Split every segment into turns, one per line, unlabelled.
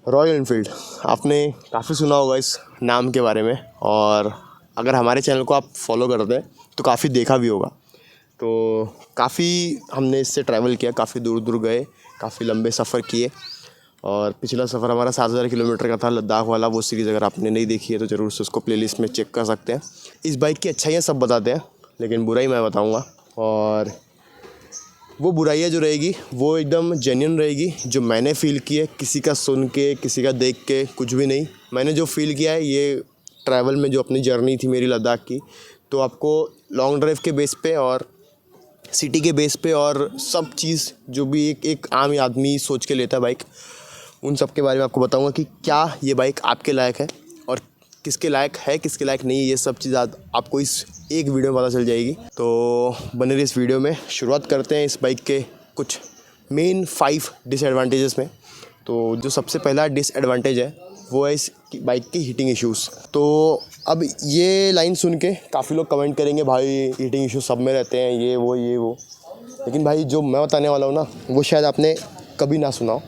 Royal Enfield आपने काफ़ी सुना होगा इस नाम के बारे में, और अगर हमारे चैनल को आप फॉलो करते हैं तो काफ़ी देखा भी होगा। तो काफ़ी हमने इससे ट्रैवल किया, काफ़ी दूर दूर गए, काफ़ी लंबे सफ़र किए। और पिछला सफ़र हमारा 7,000 किलोमीटर का था, लद्दाख वाला। वो सीरीज़ अगर आपने नहीं देखी है तो ज़रूर से उसको प्लेलिस्ट में चेक कर सकते हैं। इस बाइक की अच्छाइयाँ सब बताते हैं, लेकिन बुराई मैं बताऊँगा। और वो बुराइयाँ जो रहेगी वो एकदम जेन्युइन रहेगी, जो मैंने फ़ील की है, किसी का सुन के, किसी का देख के कुछ भी नहीं। मैंने जो फ़ील किया है ये ट्रैवल में, जो अपनी जर्नी थी मेरी लद्दाख की, तो आपको लॉन्ग ड्राइव के बेस पे और सिटी के बेस पे और सब चीज़ जो भी एक आम आदमी सोच के लेता है बाइक, उन सब के बारे में आपको बताऊंगा कि क्या ये बाइक आपके लायक है और किसके लायक है, किसके लायक नहीं है। ये सब चीज़ आपको इस एक वीडियो में पता चल जाएगी। तो बने रहिए इस वीडियो में। शुरुआत करते हैं इस बाइक के कुछ मेन 5 डिसएडवांटेजेस में। तो जो सबसे पहला डिसएडवांटेज है वो है इस बाइक की हीटिंग इश्यूज़। तो अब ये लाइन सुन के काफ़ी लोग कमेंट करेंगे, भाई हीटिंग इश्यूज़ सब में रहते हैं, ये वो। लेकिन भाई जो मैं बताने वाला हूँ ना, वो शायद आपने कभी ना सुना हो।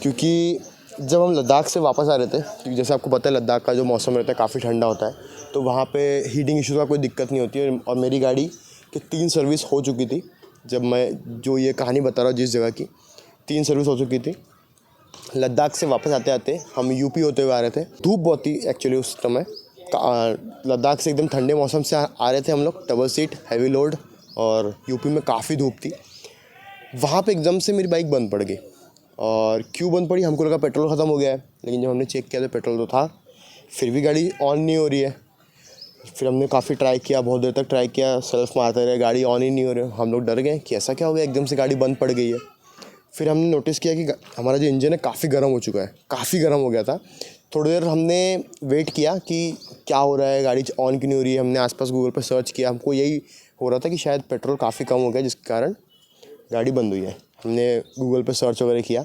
क्योंकि जब हम लद्दाख से वापस आ रहे थे, क्योंकि जैसे आपको पता है लद्दाख का जो मौसम रहता है काफ़ी ठंडा होता है, तो वहाँ पे हीटिंग इश्यूज़ का कोई दिक्कत नहीं होती है। और मेरी गाड़ी की 3 सर्विस हो चुकी थी। जब मैं जो ये कहानी बता रहा हूँ जिस जगह की, 3 सर्विस हो चुकी थी। लद्दाख से वापस आते आते हम यूपी होते हुए आ रहे थे। धूप बहुत थी एक्चुअली उस समय। लद्दाख से एकदम ठंडे मौसम से आ रहे थे हम लोग, डबल सीट हैवी लोड, और यूपी में काफ़ी धूप थी। वहाँ पे एकदम से मेरी बाइक बंद पड़ गई। और क्यों बंद पड़ी, हमको लगा पेट्रोल ख़त्म हो गया है, लेकिन जब हमने चेक किया तो पेट्रोल तो था, फिर भी गाड़ी ऑन नहीं हो रही है। फिर हमने काफ़ी ट्राई किया, बहुत देर तक ट्राई किया, सेल्फ मारते रहे, गाड़ी ऑन ही नहीं हो रही। हम लोग डर गए कि ऐसा क्या हो गया, एकदम से गाड़ी बंद पड़ गई है। फिर हमने नोटिस किया कि हमारा जो इंजन है काफ़ी गर्म हो चुका है, काफ़ी गर्म हो गया था। थोड़ी देर हमने वेट किया कि क्या हो रहा है, गाड़ी ऑन क्यों नहीं हो रही है। हमने आसपास गूगल पर सर्च किया, हमको यही हो रहा था कि शायद पेट्रोल काफ़ी कम हो गया जिसके कारण गाड़ी बंद हुई है। हमने गूगल पर सर्च वगैरह किया।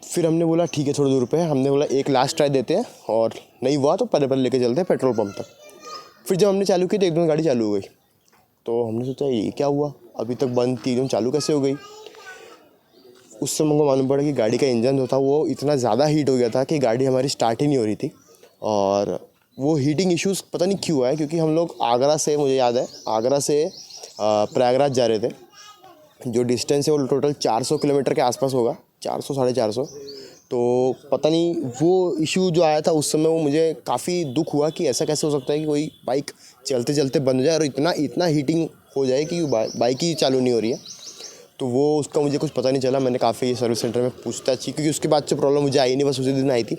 फिर हमने बोला ठीक है, थोड़ी दूर पे है, हमने बोला एक लास्ट ट्राई देते हैं, और नहीं हुआ तो पहले लेके चलते हैं पेट्रोल पंप तक। फिर जब हमने चालू की तो एकदम गाड़ी चालू हो गई। तो हमने सोचा ये क्या हुआ, अभी तक बंद थी, एकदम चालू कैसे हो गई। उस समय हमको मालूम पड़ा कि गाड़ी का इंजन जो था वो इतना ज़्यादा हीट हो गया था कि गाड़ी हमारी स्टार्ट ही नहीं हो रही थी। और वो हीटिंग इश्यूज़ पता नहीं क्यों है, क्योंकि हम लोग आगरा से, मुझे याद है, आगरा से प्रयागराज जा रहे थे। जो डिस्टेंस है वो टोटल 400 किलोमीटर के आसपास होगा, 400 साढ़े 400। तो पता नहीं वो इशू जो आया था उस समय, वो मुझे काफ़ी दुख हुआ कि ऐसा कैसे हो सकता है कि कोई बाइक चलते चलते बंद हो जाए और इतना हीटिंग हो जाए कि बाइक ही चालू नहीं हो रही है। तो वो उसका मुझे कुछ पता नहीं चला। मैंने काफ़ी सर्विस सेंटर में पूछताछ की, क्योंकि उसके बाद से प्रॉब्लम मुझे आई नहीं, बस उसी दिन आई थी।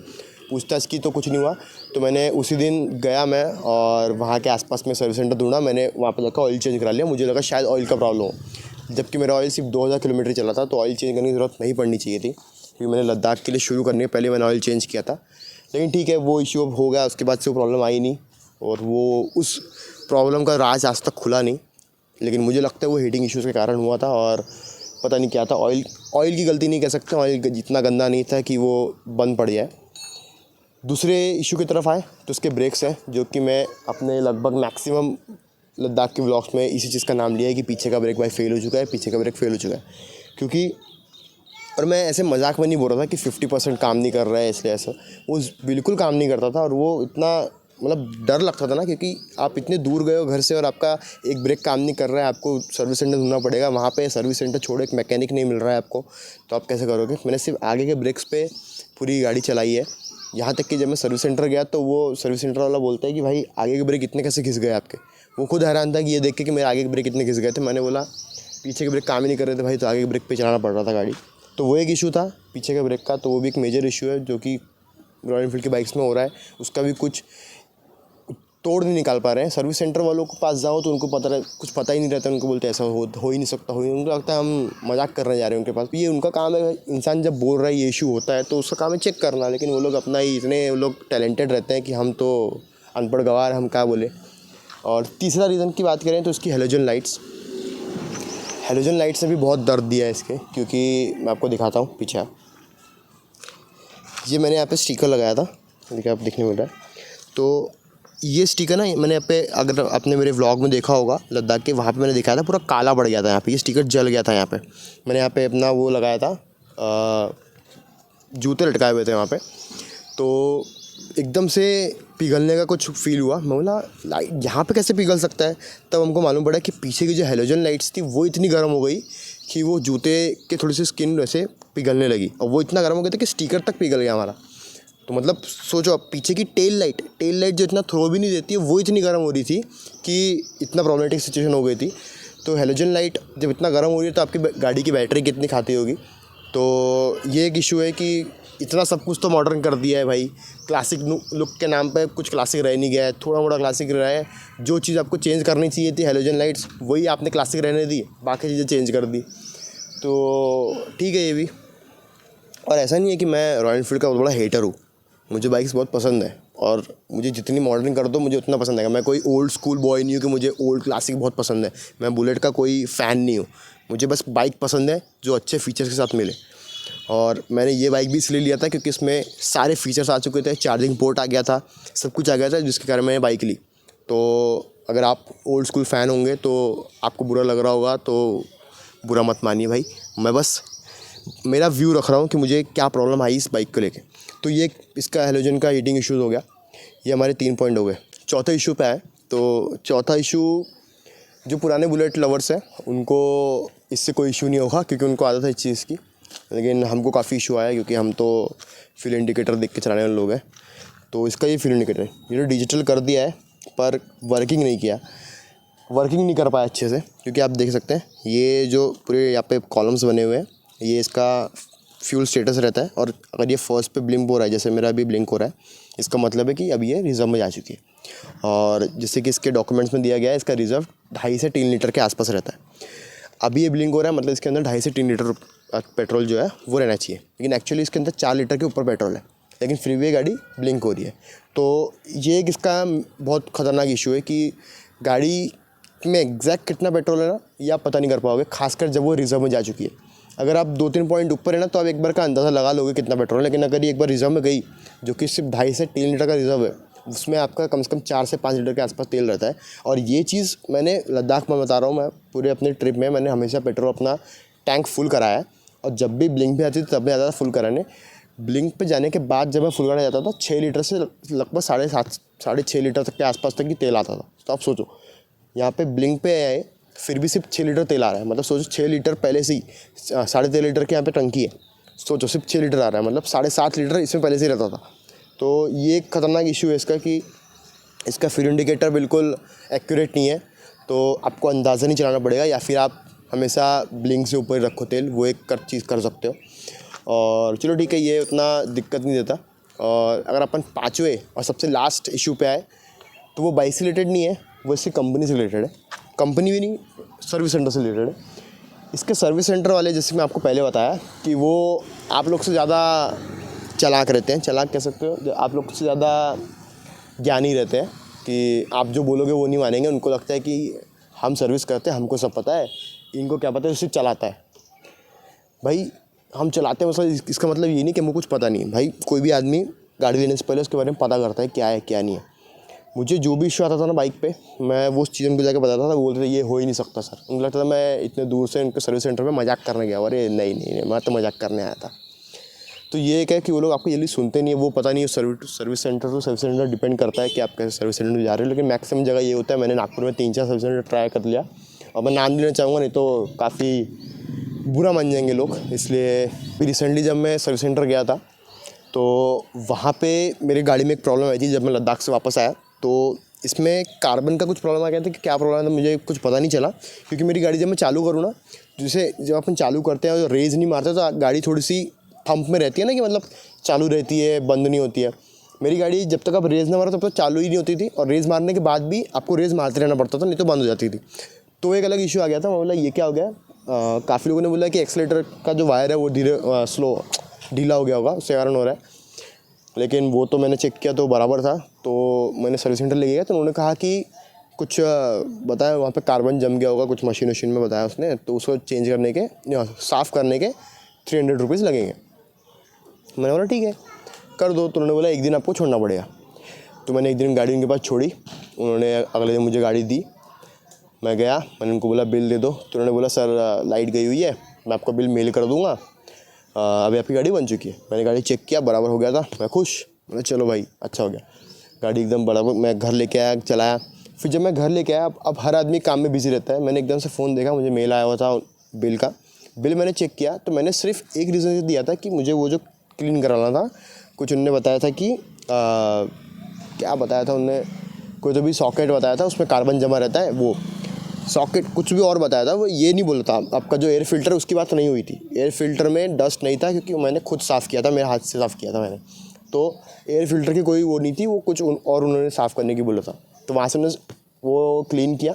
पूछताछ की तो कुछ नहीं हुआ। तो मैंने उसी दिन गया मैं, और वहाँ के आसपास में सर्विस सेंटर ढूंढा। मैंने वहाँ पे जाकर ऑयल चेंज करा लिया। मुझे लगा शायद ऑयल का प्रॉब्लम हो, जबकि मेरा ऑयल सिर्फ 2,000 किलोमीटर चला था, तो ऑयल चेंज करने की ज़रूरत नहीं पड़नी चाहिए थी, क्योंकि मैंने लद्दाख के लिए शुरू करने के पहले मैंने ऑयल चेंज किया था। लेकिन ठीक है, वो इशू अब हो गया, उसके बाद से वो प्रॉब्लम आई नहीं, और वो उस प्रॉब्लम का राज आज तक खुला नहीं। लेकिन मुझे लगता है वो हीटिंग इश्यूज़ के कारण हुआ था, और पता नहीं क्या था। ऑयल की गलती नहीं कह सकते, ऑयल जितना गंदा नहीं था कि वो बंद पड़ जाए। दूसरे इशू की तरफ आए तो उसके ब्रेक्स हैं, जो कि मैं अपने लगभग मैक्सिमम लद्दाख के व्लॉग्स में इसी चीज़ का नाम लिया है कि पीछे का ब्रेक भाई फेल हो चुका है, पीछे का ब्रेक फेल हो चुका है। क्योंकि, और मैं ऐसे मजाक में नहीं बोल रहा था कि 50% काम नहीं कर रहा है इसलिए ऐसा, वो बिल्कुल काम नहीं करता था। और वो इतना मतलब डर लगता था ना, क्योंकि आप इतने दूर गए हो घर से और आपका एक ब्रेक काम नहीं कर रहा है, आपको सर्विस सेंटर ढूंढना पड़ेगा। वहाँ पे सर्विस सेंटर छोड़ो, एक मैकेनिक नहीं मिल रहा है आपको, तो आप कैसे करोगे। मैंने सिर्फ आगे के ब्रेक्स पे पूरी गाड़ी चलाई है। यहाँ तक कि जब मैं सर्विस सेंटर गया तो वो सर्विस सेंटर वाला बोलता है कि भाई आगे के ब्रेक इतने कैसे घिस गए आपके। वो खुद हैरान था कि ये देख के कि मेरे आगे के ब्रेक इतने घिस गए थे। मैंने बोला पीछे के ब्रेक काम ही नहीं कर रहे थे भाई, तो आगे के ब्रेक पे चलाना पड़ रहा था गाड़ी। तो वो एक इशू था पीछे के ब्रेक का, तो वो भी एक मेजर इशू है जो कि रॉयल एनफील्ड की बाइक्स में हो रहा है। उसका भी कुछ तोड़ नहीं निकाल पा रहे हैं। सर्विस सेंटर वालों के पास जाओ तो उनको कुछ पता ही नहीं रहता। उनको बोलते ऐसा हो ही नहीं सकता, उनको लगता है हम मजाक करने जा रहे हैं उनके पास। ये उनका काम है, इंसान जब बोल रहा है ये इशू होता है तो उसका काम है चेक करना। लेकिन वो लोग अपना ही इतने लोग टैलेंटेड रहते हैं कि हम तो अनपढ़ गवार, हम क्या बोले। और तीसरा रीज़न की बात करें तो इसकी हेलोजन लाइट्स ने भी बहुत दर्द दिया है इसके। क्योंकि मैं आपको दिखाता हूँ पीछे, ये मैंने यहाँ पे स्टिकर लगाया था, देखिए आप देखने मिल रहा है। तो ये स्टिकर ना मैंने यहाँ पे, अगर आपने मेरे व्लॉग में देखा होगा लद्दाख के, वहाँ पे मैंने दिखाया था पूरा काला पड़ गया था यहाँ पे, ये स्टिकर जल गया था यहाँ पे। मैंने यहाँ पे अपना वो लगाया था जूते लटकाए हुए थे वहाँ पे, तो एकदम से पिघलने का कुछ फील हुआ। मैं बोला लाइट यहाँ पे कैसे पिघल सकता है। तब हमको मालूम पड़ा कि पीछे की जो हेलोजन लाइट्स थी वो इतनी गर्म हो गई कि वो जूते के थोड़ी सी स्किन वैसे पिघलने लगी, और वो इतना गर्म हो गया था कि स्टिकर तक पिघल गया हमारा। तो मतलब सोचो आप, पीछे की टेल लाइट जो इतना थ्रो भी नहीं देती है वो इतनी गर्म हो रही थी कि इतना प्रॉब्लमेटिक सिचुएशन हो गई थी। तो हेलोजन लाइट जब इतना गर्म हो रही है तो आपकी गाड़ी की बैटरी कितनी खाती होगी। तो ये एक इशू है कि इतना सब कुछ तो मॉडर्न कर दिया है भाई, क्लासिक लुक के नाम पे कुछ क्लासिक रह नहीं गया है, थोड़ा मोड़ा क्लासिक रहा है। जो चीज़ आपको चेंज करनी चाहिए थी हेलोजन लाइट्स, वही आपने क्लासिक रहने दी, बाकी चीज़ें चेंज कर दी। तो ठीक है ये भी। और ऐसा नहीं है कि मैं रॉयल एनफील्ड का बहुत बड़ा हेटर हूँ, मुझे बाइक्स बहुत पसंद है, और मुझे जितनी मॉडर्न कर दो मुझे उतना पसंद है। मैं कोई ओल्ड स्कूल बॉय नहीं हूँ कि मुझे ओल्ड क्लासिक बहुत पसंद है। मैं बुलेट का कोई फ़ैन नहीं हूँ, मुझे बस बाइक पसंद है जो अच्छे फीचर्स के साथ मिले। और मैंने ये बाइक भी इसलिए लिया था क्योंकि इसमें सारे फीचर्स आ चुके थे, चार्जिंग पोर्ट आ गया था, सब कुछ आ गया था, जिसके कारण मैंने बाइक ली। तो अगर आप ओल्ड स्कूल फ़ैन होंगे तो आपको बुरा लग रहा होगा, तो बुरा मत मानिए भाई। मैं बस मेरा व्यू रख रहा हूँ कि मुझे क्या प्रॉब्लम आई इस बाइक को लेके। तो ये इसका हेलोजन का हीटिंग इशूज़ हो गया। ये हमारे 3 पॉइंट हो गए। चौथा इशू पे आए तो चौथा इशू, जो पुराने बुलेट लवर्स हैं उनको इससे कोई इशू नहीं होगा क्योंकि उनको आदत है इस चीज़ की, लेकिन हमको काफ़ी इशू आया क्योंकि हम तो फ्यूल इंडिकेटर देख के चलाने वाले लोग हैं। तो इसका ये फ्यूल इंडिकेटर ये जो डिजिटल कर दिया है पर वर्किंग नहीं कर पाया अच्छे से, क्योंकि आप देख सकते हैं ये जो पूरे यहाँ पे कॉलम्स बने हुए हैं, ये इसका फ्यूल स्टेटस रहता है। और अगर ये फर्स्ट पे ब्लिंक हो रहा है, जैसे मेरा अभी ब्लिंक हो रहा है, इसका मतलब है कि अब ये रिजर्व में जा चुकी है। और जैसे कि इसके डॉक्यूमेंट्स में दिया गया है, इसका रिजर्व 2.5 से 3 लीटर के आसपास रहता है। अभी ये ब्लिंक हो रहा है, मतलब इसके अंदर 2.5 से 3 लीटर पेट्रोल जो है वो रहना चाहिए, लेकिन एक्चुअली इसके अंदर 4 लीटर के ऊपर पेट्रोल है, लेकिन फ्रीवे गाड़ी ब्लिंक हो रही है। तो ये एक इसका बहुत ख़तरनाक इशू है कि गाड़ी में एग्जैक्ट कितना पेट्रोल है ना, ये आप पता नहीं कर पाओगे, खासकर जब वो रिजर्व में जा चुकी है। अगर आप 2-3 पॉइंट ऊपर है ना तो आप एक बार का अंदाज़ा लगा लोगे कितना पेट्रोल है, लेकिन अगर ये एक बार रिजर्व में गई, जो कि सिर्फ 2.5 से 3 लीटर का रिजर्व है, उसमें आपका कम से कम 4 से 5 लीटर के आसपास तेल रहता है। और ये चीज़ मैंने लद्दाख में बता रहा हूँ, मैं पूरे अपने ट्रिप में मैंने हमेशा पेट्रोल अपना टैंक फुल कराया है, और जब भी ब्लिंक पे आती थी तब मैं जाता था फुल कराने। ब्लिंक पे जाने के बाद जब मैं फुल कराने जाता था 6 लीटर से लगभग 7.5 लीटर तक के आसपास तक ही तेल आता था। तो आप सोचो, यहाँ पे ब्लिंक पे आए फिर भी सिर्फ 6 लीटर तेल आ रहा है, मतलब सोचो 6 लीटर पहले से ही 3.5 लीटर की यहाँ पे टंकी है, सोचो सिर्फ 6 लीटर आ रहा है, मतलब 7.5 लीटर इसमें पहले से ही रहता था। तो ये एक ख़तरनाक इशू है इसका कि इसका फ्यूल इंडिकेटर बिल्कुल एक्यूरेट नहीं है। तो आपको अंदाज़ा नहीं चलाना पड़ेगा, या फिर आप हमेशा ब्लिंक से ऊपर रखो तेल, वो एक चीज़ कर सकते हो। और चलो ठीक है, ये उतना दिक्कत नहीं देता। और अगर अपन 5वें और सबसे लास्ट इशू पे आए तो वो बाइक से रिलेटेड नहीं है, वो इसकी कंपनी से रिलेटेड है। कंपनी भी नहीं, सर्विस सेंटर से रिलेटेड है। इसके सर्विस सेंटर वाले, जैसे मैं आपको पहले बताया कि वो आप लोग से ज़्यादा चालाक रहते हैं, चालाक कह सकते हो, आप लोग से ज़्यादा ज्ञानी रहते हैं कि आप जो बोलोगे वो नहीं मानेंगे। उनको लगता है कि हम सर्विस करते हैं, हमको सब पता है, इनको क्या पता है, सिर्फ चलाता है। भाई हम चलाते हैं मतलब इसका मतलब ये नहीं कि हमको कुछ पता नहीं है। भाई कोई भी आदमी गाड़ी लेने से पहले उसके बारे में पता करता है क्या है क्या नहीं है। मुझे जो भी इशू आता था ना बाइक पे, मैं वो चीज़ उनको जाकर बताता था, वो बोलते थे ये हो ही नहीं सकता सर। उनको लगता था मैं इतने दूर से उनके सर्विस सेंटर में मजाक करने गया। अरे नहीं, मैं तो मजाक करने आया था। तो ये एक है कि वो लोग आपको जल्दी सुनते नहीं है, वो पता नहीं है service centre to service centre depend करता है कि आप कैसे सर्विस सेंटर में जा रहे हो। लेकिन मैक्सिमम जगह ये होता है, मैंने नागपुर में 3-4 सर्विस सेंटर ट्राई कर लिया, और मैं नाम लेना चाहूँगा नहीं तो काफ़ी बुरा मान जाएंगे लोग। इसलिए रिसेंटली जब मैं सर्विस सेंटर गया था तो वहाँ पे मेरी गाड़ी में एक प्रॉब्लम आई थी। जब मैं लद्दाख से वापस आया तो इसमें कार्बन का कुछ प्रॉब्लम आ गया था, कि क्या प्रॉब्लम था मुझे कुछ पता नहीं चला। क्योंकि मेरी गाड़ी जब मैं चालू करूँ ना, जैसे जब अपन चालू करते हैं और रेज नहीं मारते तो गाड़ी थोड़ी सी थंप में रहती है ना, कि मतलब चालू रहती है, बंद नहीं होती है। मेरी गाड़ी जब तक आप रेज ना मारो तब तक चालू ही नहीं होती थी, और रेज मारने के बाद भी आपको रेज मारते रहना पड़ता था, नहीं तो बंद हो जाती थी। तो एक अलग इशू आ गया था। मैं बोला ये क्या हो गया। काफ़ी लोगों ने बोला कि एक्सीलेटर का जो वायर है वो ढीला हो गया होगा, उसके कारण हो रहा है। लेकिन वो तो मैंने चेक किया तो बराबर था। तो मैंने सर्विस सेंटर ले गया तो उन्होंने कहा कि कुछ बताया वहाँ पे कार्बन जम गया होगा, कुछ मशीन में बताया उसने, तो उसको चेंज करने के, साफ़ करने के 300 रुपीज़ लगेंगे। मैंने बोला ठीक है कर दो। तो उन्होंने बोला एक दिन आपको छोड़ना पड़ेगा। तो मैंने एक दिन गाड़ी उनके पास छोड़ी, उन्होंने अगले दिन मुझे गाड़ी दी। मैं गया, मैंने उनको बोला बिल दे दो। तो उन्होंने बोला सर लाइट गई हुई है, मैं आपको बिल मेल कर दूँगा, अभी आपकी गाड़ी बन चुकी है। मैंने गाड़ी चेक किया, बराबर हो गया था, मैं खुश, मैंने चलो भाई अच्छा हो गया, गाड़ी एकदम बराबर। मैं घर लेके आया, चलाया। फिर जब मैं घर लेके आया, अब हर आदमी काम में बिजी रहता है, मैंने एकदम से फ़ोन देखा, मुझे मेल आया हुआ था बिल का। बिल मैंने चेक किया तो मैंने सिर्फ एक रीज़न दिया था कि मुझे वो जो क्लीन कराना था, कुछ उन्होंने बताया था कि क्या बताया था उनने, कोई तो भी सॉकेट बताया था, उसमें कार्बन जमा रहता है, वो सॉकेट कुछ भी और बताया था। वो ये नहीं बोला था आपका जो एयर फ़िल्टर, उसकी बात तो नहीं हुई थी। एयर फ़िल्टर में डस्ट नहीं था क्योंकि मैंने खुद साफ़ किया था, मेरे हाथ से साफ़ किया था मैंने, तो एयर फ़िल्टर की कोई वो नहीं थी, वो कुछ और उन्होंने साफ़ करने की बोला था। तो वहाँ से उन्होंने वो क्लीन किया,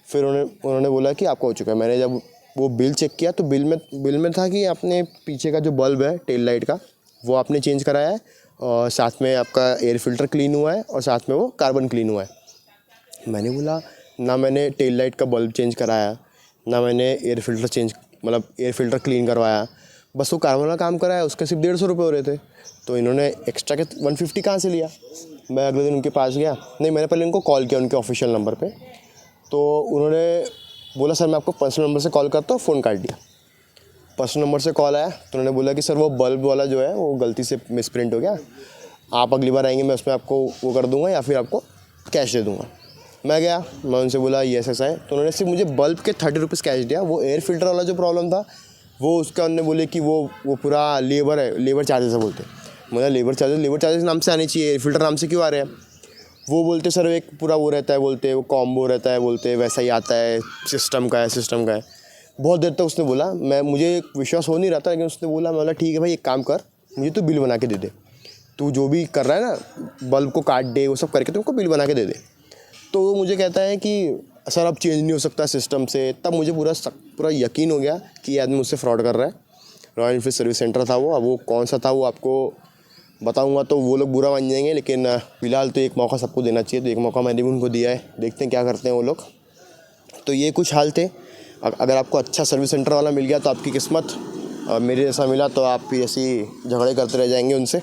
फिर उन्होंने बोला कि आपका हो चुका है। मैंने जब वो बिल चेक किया तो बिल में था कि आपने पीछे का जो बल्ब है टेल लाइट का, वो आपने चेंज कराया है, और साथ में आपका एयर फ़िल्टर क्लीन हुआ है, और साथ में वो कार्बन क्लीन हुआ है। मैंने बोला ना मैंने टेल लाइट का बल्ब चेंज कराया, ना मैंने एयर फ़िल्टर क्लीन करवाया, बस वो कार्बन का काम कराया, उसके सिर्फ 150 रुपये हो रहे थे। तो इन्होंने एक्स्ट्रा के 150 कहाँ से लिया। मैं अगले दिन उनके पास गया, नहीं मैंने पहले उनको कॉल किया उनके ऑफिशियल नंबर पे, तो उन्होंने बोला सर मैं आपको पर्सनल नंबर से कॉल करता हूँ, फ़ोन काट दिया। पर्सनल नंबर से कॉल आया तो उन्होंने बोला कि सर वो बल्ब वाला जो है वो गलती से मिसप्रिंट हो गया, आप अगली बार आएंगे मैं उसमें आपको वो कर दूँगा या फिर आपको कैश दे दूँगा। मैं गया, मैं उनसे बोला ये ऐसा है, तो उन्होंने सिर्फ मुझे बल्ब के 30 रुपीज़ कैश दिया। वो एयर फ़िल्टर वाला जो प्रॉब्लम था वो उसका उन्होंने बोले कि वो पूरा लेबर है, लेबर चार्जेस है बोलते। मतलब लेबर चार्जेस नाम से आने चाहिए, एयर फ़िल्टर नाम से क्यों आ रहे हैं। वो बोलते सर एक पूरा वो रहता है, बोलते वो कॉम्बो रहता है, बोलते वैसा ही आता है, सिस्टम का है। बहुत देर तक उसने बोला, मुझे विश्वास हो नहीं रहा था, लेकिन उसने बोला, मैं बोला ठीक है भाई एक काम कर, मुझे तू बिल बना के दे दे, तू जो भी कर रहा है ना, बल्ब को काट दे, वो सब करके तुमको बिल बना के दे दे। तो वो मुझे कहता है कि सर अब चेंज नहीं हो सकता सिस्टम से। तब मुझे पूरा यकीन हो गया कि ये आदमी मुझसे फ्रॉड कर रहा है। रॉयल एनफील्ड सर्विस सेंटर था वो, अब वो कौन सा था वो आपको बताऊंगा तो वो लोग बुरा मान जाएंगे, लेकिन फ़िलहाल तो एक मौका सबको देना चाहिए, तो एक मौका मैंने भी उनको दिया है, देखते हैं क्या करते हैं वो लोग। तो ये कुछ हाल थे। अगर आपको अच्छा सर्विस सेंटर वाला मिल गया तो आपकी किस्मत, मेरे जैसा मिला तो आप भी ऐसी झगड़े करते रह जाएंगे उनसे।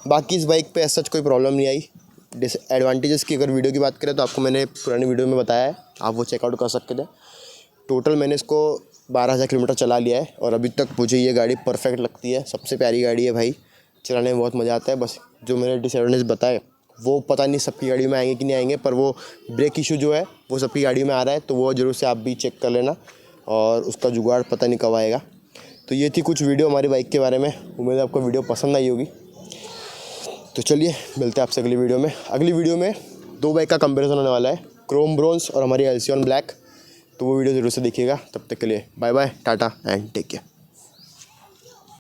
बाकी इस बाइक पे ऐसा कोई प्रॉब्लम नहीं आई। डिसएडवांटेजेस की अगर वीडियो की बात करें तो आपको मैंने पुरानी वीडियो में बताया है, आप वो चेकआउट कर सकते थे। टोटल मैंने इसको 12,000 किलोमीटर चला लिया है और अभी तक मुझे ये गाड़ी परफेक्ट लगती है, सबसे प्यारी गाड़ी है भाई, चलाने में बहुत मज़ा आता है। बस जो मैंने डिसएडवांटेज बताए वो पता नहीं सबकी गाड़ी में आएंगे कि नहीं आएंगे, पर वो ब्रेक इशू जो है वो सबकी गाड़ी में आ रहा है, तो वो ज़रूर से आप भी चेक कर लेना, और उसका जुगाड़ पता नहीं कब आएगा। तो ये थी कुछ वीडियो हमारी बाइक के बारे में, उम्मीद है आपको वीडियो पसंद आई होगी। तो चलिए मिलते हैं आपसे अगली वीडियो में। अगली वीडियो में 2 बाइक का कंपैरिजन होने वाला है, क्रोम ब्रोंज और हमारी एल्सियन ब्लैक, तो वो वीडियो ज़रूर से देखिएगा। तब तक के लिए bye bye, tata and take care.